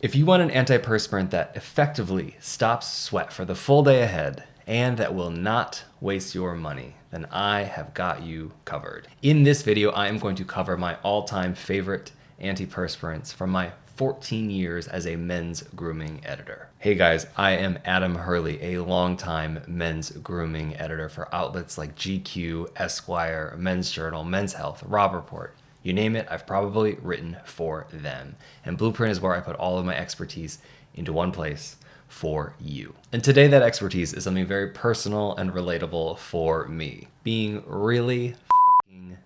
If you want an antiperspirant that effectively stops sweat for the full day ahead and that will not waste your money, then I have got you covered. In this video, I am going to cover my all-time favorite antiperspirants from my 14 years as a men's grooming editor. Hey guys, I am Adam Hurley, a longtime men's grooming editor for outlets like GQ, Esquire, Men's Journal, Men's Health, Robb Report. You name it, I've probably written for them. And Blueprint is where I put all of my expertise into one place for you. And today that expertise is something very personal and relatable for me, being really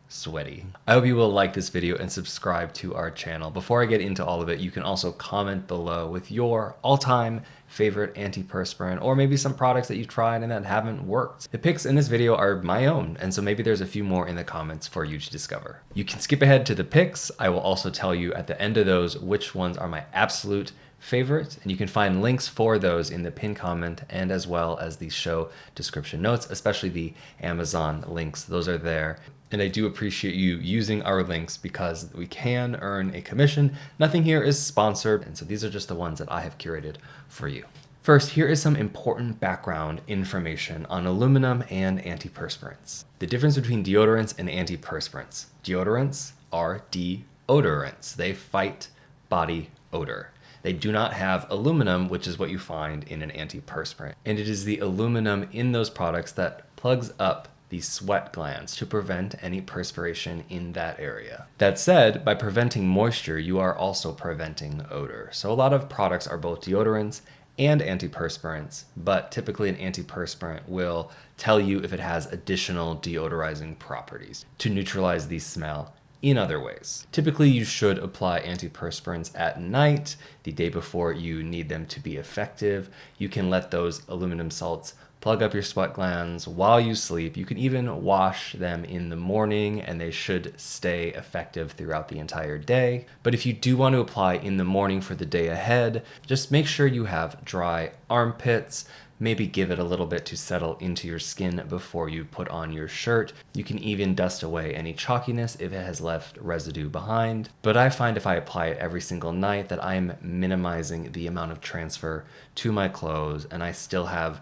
sweaty. I hope you will like this video and subscribe to our channel. Before I get into all of it, you can also comment below with your all-time favorite antiperspirant, or maybe some products that you've tried and that haven't worked. The picks in this video are my own, and so maybe there's a few more in the comments for you to discover. You can skip ahead to the picks. I will also tell you at the end of those which ones are my absolute favorite, and you can find links for those in the pinned comment and as well as the show description notes, especially the Amazon links. Those are there. And I do appreciate you using our links because we can earn a commission. Nothing here is sponsored, and so these are just the ones that I have curated for you. First, here is some important background information on aluminum and antiperspirants. The difference between deodorants and antiperspirants. Deodorants are deodorants. They fight body odor. They do not have aluminum, which is what you find in an antiperspirant. And it is the aluminum in those products that plugs up the sweat glands to prevent any perspiration in that area. That said, by preventing moisture, you are also preventing odor. So a lot of products are both deodorants and antiperspirants, but typically an antiperspirant will tell you if it has additional deodorizing properties to neutralize the smell in other ways. Typically, you should apply antiperspirants at night, the day before you need them to be effective. You can let those aluminum salts plug up your sweat glands while you sleep. You can even wash them in the morning and they should stay effective throughout the entire day. But if you do want to apply in the morning for the day ahead, just make sure you have dry armpits. Maybe give it a little bit to settle into your skin before you put on your shirt. You can even dust away any chalkiness if it has left residue behind. But I find if I apply it every single night that I'm minimizing the amount of transfer to my clothes, and I still have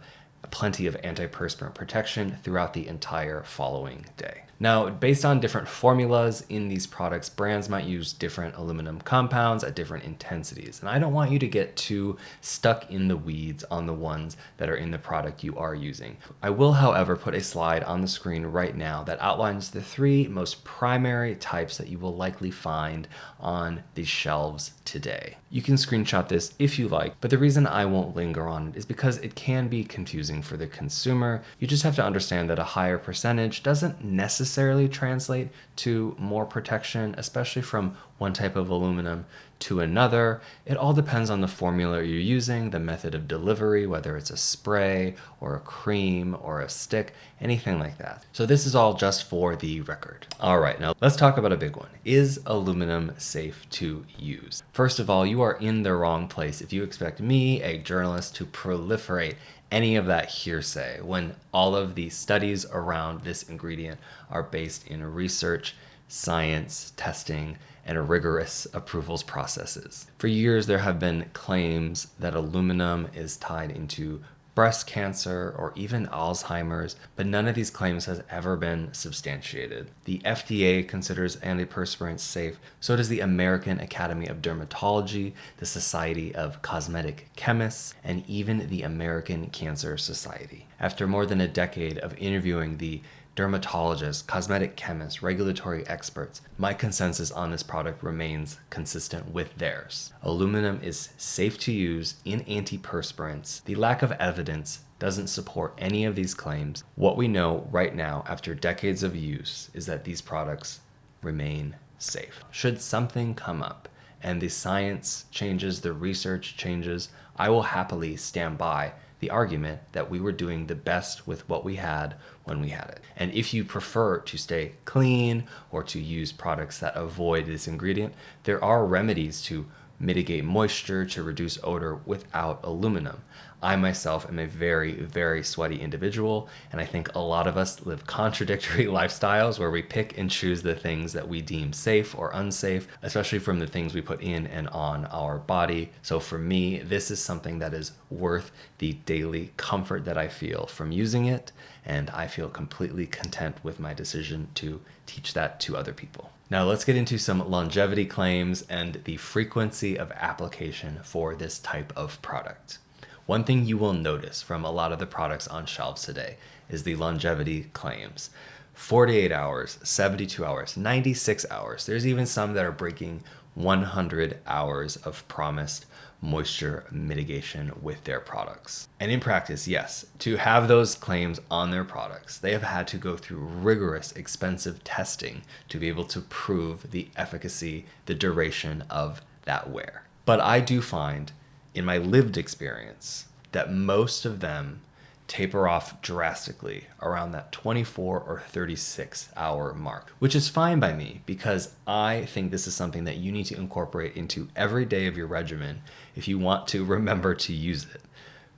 plenty of antiperspirant protection throughout the entire following day. Now, based on different formulas in these products, brands might use different aluminum compounds at different intensities. And I don't want you to get too stuck in the weeds on the ones that are in the product you are using. I will, however, put a slide on the screen right now that outlines the three most primary types that you will likely find on the shelves today. You can screenshot this if you like, but the reason I won't linger on it is because it can be confusing for the consumer. You just have to understand that a higher percentage doesn't necessarily translate to more protection, especially from one type of aluminum to another. It all depends on the formula you're using, the method of delivery, whether it's a spray or a cream or a stick, anything like that. So this is all just for the record. All right, now let's talk about a big one. Is aluminum safe to use? First of all, you are in the wrong place if you expect me, a journalist, to proliferate any of that hearsay when all of the studies around this ingredient are based in research, science, testing, and rigorous approvals processes. For years, there have been claims that aluminum is tied into breast cancer or even Alzheimer's, but none of these claims has ever been substantiated. The FDA considers antiperspirants safe, so does the American Academy of Dermatology, the Society of Cosmetic Chemists, and even the American Cancer Society. After more than a decade of interviewing the dermatologists, cosmetic chemists, regulatory experts, my consensus on this product remains consistent with theirs. Aluminum is safe to use in antiperspirants. The lack of evidence doesn't support any of these claims. What we know right now, after decades of use, is that these products remain safe. Should something come up and the science changes, the research changes, I will happily stand by the argument that we were doing the best with what we had when we had it. And if you prefer to stay clean or to use products that avoid this ingredient, there are remedies to mitigate moisture, to reduce odor without aluminum. I myself am a very, very sweaty individual, and I think a lot of us live contradictory lifestyles where we pick and choose the things that we deem safe or unsafe, especially from the things we put in and on our body. So for me, this is something that is worth the daily comfort that I feel from using it, and I feel completely content with my decision to teach that to other people. Now let's get into some longevity claims and the frequency of application for this type of product. One thing you will notice from a lot of the products on shelves today is the longevity claims. 48 hours, 72 hours, 96 hours. There's even some that are breaking 100 hours of promised moisture mitigation with their products. And in practice, yes, to have those claims on their products, they have had to go through rigorous, expensive testing to be able to prove the efficacy, the duration of that wear. But I do find in my lived experience that most of them taper off drastically around that 24 or 36 hour mark, which is fine by me because I think this is something that you need to incorporate into every day of your regimen if you want to remember to use it.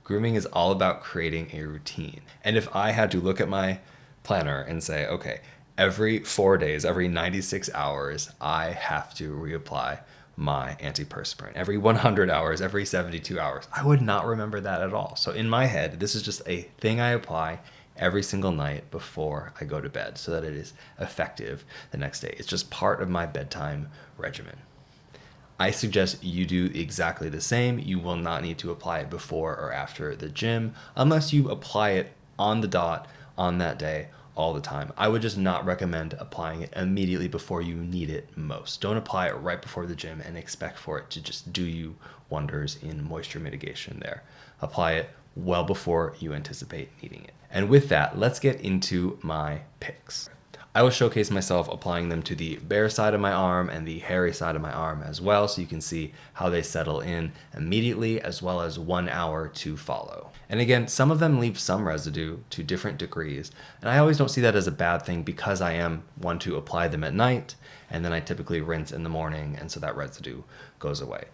Grooming is all about creating a routine. And if I had to look at my planner and say, okay, every 4 days, every 96 hours, I have to reapply my antiperspirant. Every 100 hours, every 72 hours, I would not remember that at all. So in my head, this is just a thing I apply every single night before I go to bed so that it is effective the next day. It's just part of my bedtime regimen. I suggest you do exactly the same. You will not need to apply it before or after the gym unless you apply it on the dot on that day all the time. I would just not recommend applying it immediately before you need it most. Don't apply it right before the gym and expect for it to just do you wonders in moisture mitigation there. Apply it well before you anticipate needing it. And with that, let's get into my picks. I will showcase myself applying them to the bare side of my arm and the hairy side of my arm as well, so you can see how they settle in immediately as well as 1 hour to follow. And again, some of them leave some residue to different degrees, and I always don't see that as a bad thing because I am one to apply them at night, and then I typically rinse in the morning, and so that residue goes away.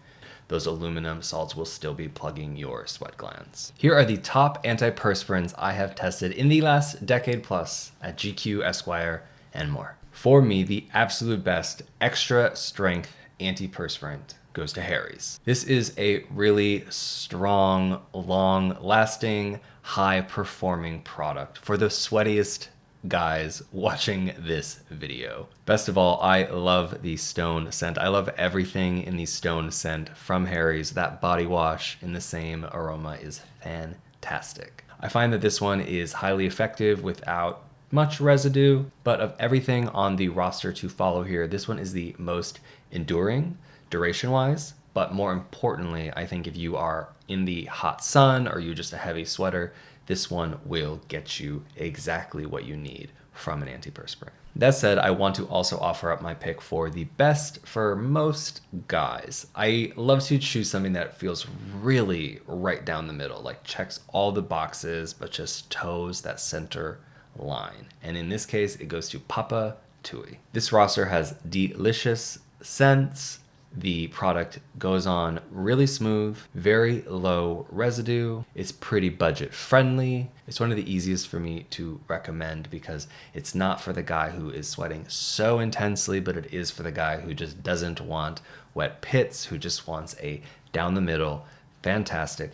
Those aluminum salts will still be plugging your sweat glands. Here are the top antiperspirants I have tested in the last decade plus at GQ, Esquire, and more. For me, the absolute best extra strength antiperspirant goes to Harry's. This is a really strong, long-lasting, high-performing product for the sweatiest guys watching this video. Best of all, I love the stone scent. I love everything in the stone scent from Harry's. That body wash in the same aroma is fantastic. I find that this one is highly effective without much residue, but of everything on the roster to follow here, this one is the most enduring duration-wise, but more importantly, I think if you are in the hot sun or you're just a heavy sweater, this one will get you exactly what you need from an antiperspirant. That said, I want to also offer up my pick for the best for most guys. I love to choose something that feels really right down the middle, like checks all the boxes, but just toes that center line. And in this case, it goes to Papatui. This roster has delicious scents. The product goes on really smooth, very low residue. It's pretty budget friendly. It's one of the easiest for me to recommend because it's not for the guy who is sweating so intensely, but it is for the guy who just doesn't want wet pits, who just wants a down the middle, fantastic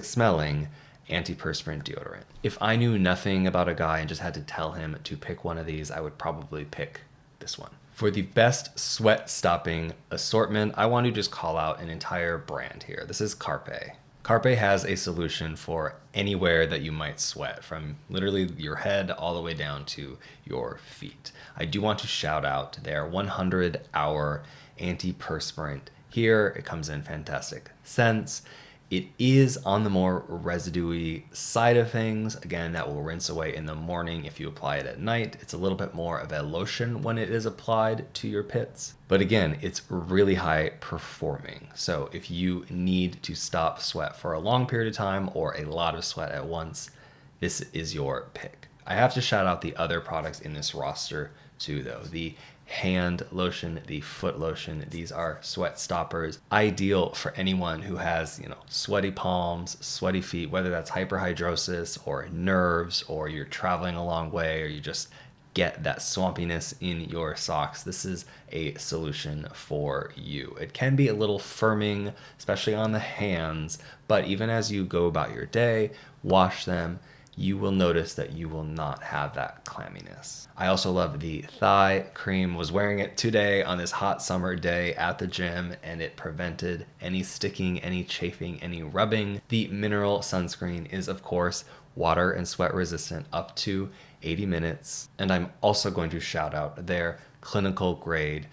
smelling antiperspirant deodorant. If I knew nothing about a guy and just had to tell him to pick one of these, I would probably pick this one. For the best sweat stopping assortment, I want to just call out an entire brand here. This is Carpe. Carpe has a solution for anywhere that you might sweat, from literally your head all the way down to your feet. I do want to shout out their 100-hour antiperspirant here. It comes in fantastic scents. It is on the more residuey side of things. Again, that will rinse away in the morning if you apply it at night. It's a little bit more of a lotion when it is applied to your pits. But again, it's really high performing. So if you need to stop sweat for a long period of time or a lot of sweat at once, this is your pick. I have to shout out the other products in this roster too, though. The hand lotion, the foot lotion. These are sweat stoppers, ideal for anyone who has, sweaty palms, sweaty feet, whether that's hyperhidrosis or nerves, or you're traveling a long way, or you just get that swampiness in your socks. This is a solution for you. It can be a little firming, especially on the hands, but even as you go about your day, wash them, you will notice that you will not have that clamminess. I also love the thigh cream. Was wearing it today on this hot summer day at the gym, and it prevented any sticking, any chafing, any rubbing. The mineral sunscreen is, of course, water and sweat resistant up to 80 minutes. And I'm also going to shout out their clinical grade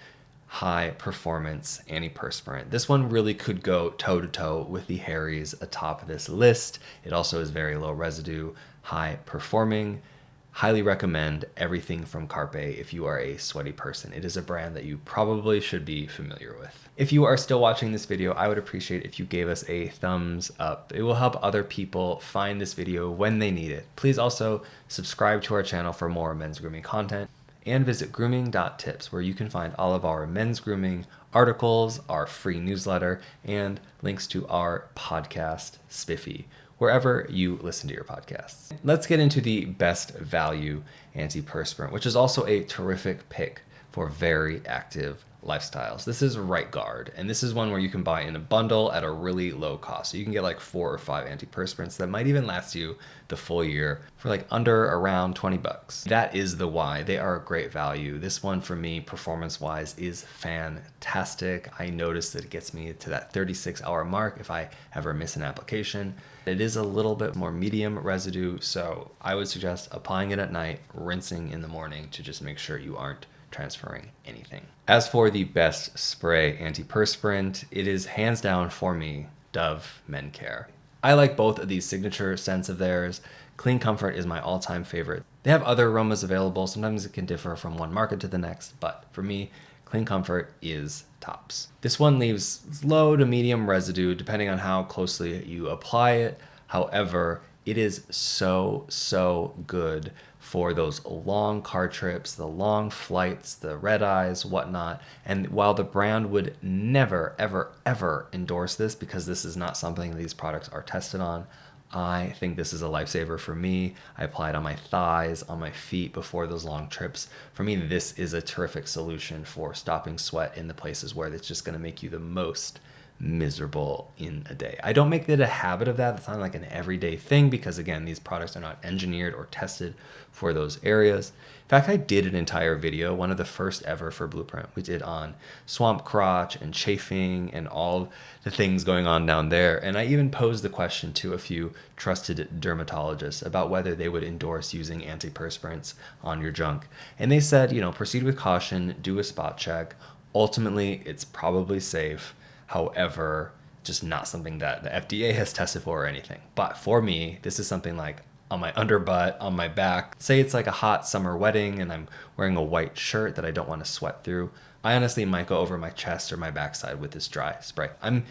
high performance antiperspirant. This one really could go toe to toe with the Harry's atop this list. It also is very low residue, high performing. Highly recommend everything from Carpe if you are a sweaty person. It is a brand that you probably should be familiar with. If you are still watching this video, I would appreciate if you gave us a thumbs up. It will help other people find this video when they need it. Please also subscribe to our channel for more men's grooming content, and visit grooming.tips, where you can find all of our men's grooming articles, our free newsletter, and links to our podcast, Spiffy, wherever you listen to your podcasts. Let's get into the best value antiperspirant, which is also a terrific pick for very active lifestyles. This is Right Guard, and this is one where you can buy in a bundle at a really low cost. So you can get like 4 or 5 antiperspirants that might even last you the full year for like under around 20 bucks. That is the why. They are a great value. This one for me, performance-wise, is fantastic. I noticed that it gets me to that 36-hour mark if I ever miss an application. It is a little bit more medium residue, so I would suggest applying it at night, rinsing in the morning to just make sure you aren't transferring anything. As for the best spray antiperspirant, it is hands down for me Dove Men Care. I like both of these signature scents of theirs. Clean Comfort is my all-time favorite. They have other aromas available. Sometimes it can differ from one market to the next, but for me, Clean Comfort is tops. This one leaves low to medium residue depending on how closely you apply it. However, it is so good for those long car trips, the long flights, the red eyes, whatnot. And while the brand would never, ever endorse this, because this is not something these products are tested on, I think this is a lifesaver for me. I apply it on my thighs, on my feet before those long trips. For me, this is a terrific solution for stopping sweat in the places where it's just going to make you the most miserable in a day. I don't make it a habit of that. It's not like an everyday thing because, again, these products are not engineered or tested for those areas. In fact, I did an entire video, one of the first ever for Blueprint. We did on swamp crotch and chafing and all the things going on down there. And I even posed the question to a few trusted dermatologists about whether they would endorse using antiperspirants on your junk. And they said, proceed with caution, do a spot check. Ultimately, it's probably safe. However, just not something that the FDA has tested for or anything. But for me, this is something like on my underbutt, on my back. Say it's like a hot summer wedding and I'm wearing a white shirt that I don't want to sweat through. I honestly might go over my chest or my backside with this dry spray. I'm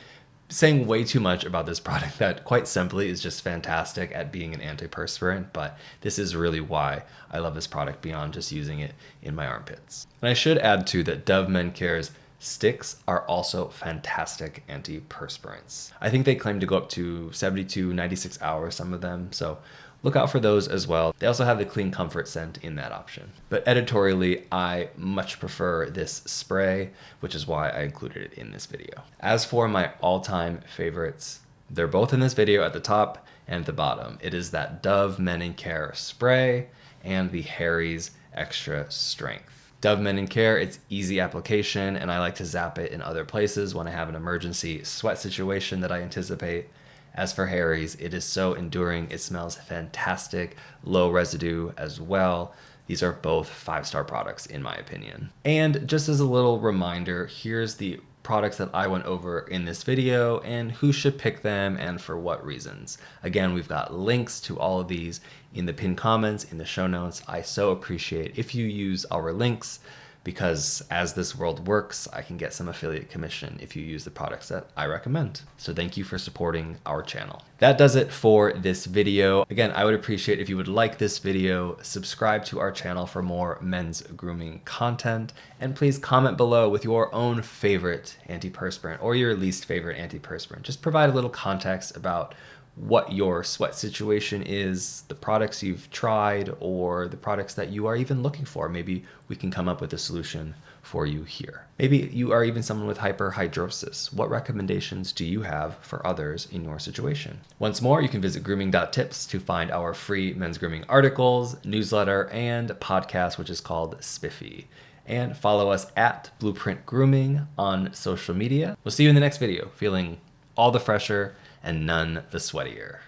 saying way too much about this product that quite simply is just fantastic at being an antiperspirant, but this is really why I love this product beyond just using it in my armpits. And I should add too that Dove Men Care's sticks are also fantastic antiperspirants. I think they claim to go up to 72, 96 hours, some of them, so look out for those as well. They also have the Clean Comfort scent in that option. But editorially, I much prefer this spray, which is why I included it in this video. As for my all-time favorites, they're both in this video at the top and the bottom. It is that Dove Men & Care spray and the Harry's Extra Strength. Dove Men & Care, it's easy application, and I like to zap it in other places when I have an emergency sweat situation that I anticipate. As for Harry's, it is so enduring. It smells fantastic, low residue as well. These are both 5-star products in my opinion. And just as a little reminder, here's the products that I went over in this video and who should pick them and for what reasons. Again, we've got links to all of these in the pinned comments, in the show notes. I so appreciate if you use our links. because as this world works, I can get some affiliate commission if you use the products that I recommend. So thank you for supporting our channel. That does it for this video. Again, I would appreciate if you would like this video, subscribe to our channel for more men's grooming content, and please comment below with your own favorite antiperspirant or your least favorite antiperspirant. Just provide a little context about what your sweat situation is, the products you've tried, or the products that you are even looking for. Maybe we can come up with a solution for you here. Maybe you are even someone with hyperhidrosis. What recommendations do you have for others in your situation? Once more, you can visit grooming.tips to find our free men's grooming articles, newsletter, and podcast, which is called Spiffy. And follow us at Blueprint Grooming on social media. We'll see you in the next video, feeling all the fresher and none the sweatier.